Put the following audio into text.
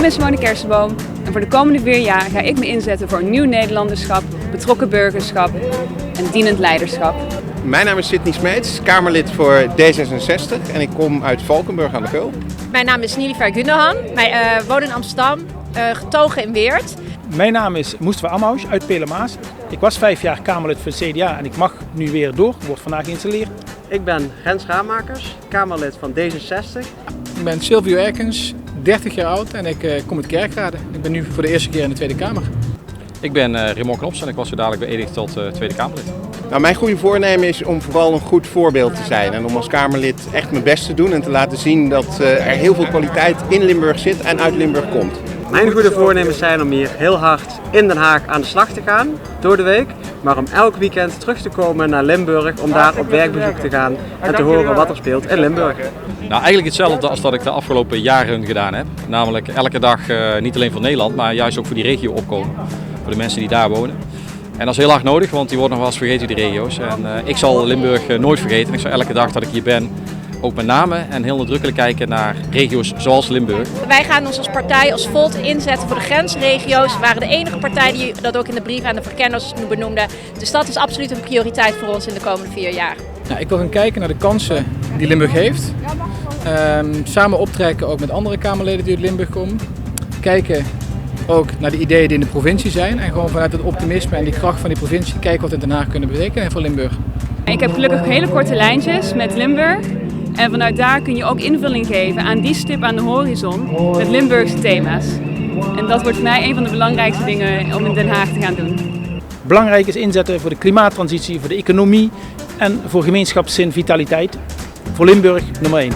Ik ben Simone Kersenboom en voor de komende 4 jaar ga ik me inzetten voor een nieuw Nederlanderschap, betrokken burgerschap en dienend leiderschap. Mijn naam is Sidney Smeets, Kamerlid voor D66 en ik kom uit Valkenburg aan de Veul. Mijn naam is Nilüfer Gundogan, wij wonen in Amsterdam, getogen in Weert. Mijn naam is Mustafa Amouche uit Pelemaas. Ik was 5 jaar Kamerlid voor het CDA en ik mag nu weer door, word vandaag geïnstalleerd. Ik ben Rens Raamakers, Kamerlid van D66. Ik ben Silvio Erkens, 30 jaar oud en ik kom uit Kerkrade. Ik ben nu voor de eerste keer in de Tweede Kamer. Ik ben Raymond Knops en ik was zo dadelijk beëdigd tot Tweede Kamerlid. Nou, mijn goede voornemen is om vooral een goed voorbeeld te zijn en om als Kamerlid echt mijn best te doen en te laten zien dat er heel veel kwaliteit in Limburg zit en uit Limburg komt. Mijn goede voornemens zijn om hier heel hard in Den Haag aan de slag te gaan, door de week. Maar om elk weekend terug te komen naar Limburg, om daar op werkbezoek te gaan en te horen wat er speelt in Limburg. Nou, eigenlijk hetzelfde als dat ik de afgelopen jaren gedaan heb. Namelijk elke dag, niet alleen voor Nederland, maar juist ook voor die regio opkomen. Voor de mensen die daar wonen. En dat is heel hard nodig, want die worden nog wel eens vergeten, die regio's. En ik zal Limburg nooit vergeten. Ik zal elke dag dat ik hier ben ook met name en heel nadrukkelijk kijken naar regio's zoals Limburg. Wij gaan ons als partij als Volt inzetten voor de grensregio's. We waren de enige partij die dat ook in de brief aan de verkenners benoemde. Dus dat is absoluut een prioriteit voor ons in de komende 4 jaar. Nou, ik wil gaan kijken naar de kansen die Limburg heeft. Samen optrekken ook met andere Kamerleden die uit Limburg komen. Kijken ook naar de ideeën die in de provincie zijn. En gewoon vanuit het optimisme en die kracht van die provincie kijken wat we in Den Haag kunnen betekenen voor Limburg. Ik heb gelukkig hele korte lijntjes met Limburg. En vanuit daar kun je ook invulling geven aan die stip aan de horizon met Limburgse thema's. En dat wordt voor mij een van de belangrijkste dingen om in Den Haag te gaan doen. Belangrijk is inzetten voor de klimaattransitie, voor de economie en voor gemeenschapszin vitaliteit. Voor Limburg nummer 1.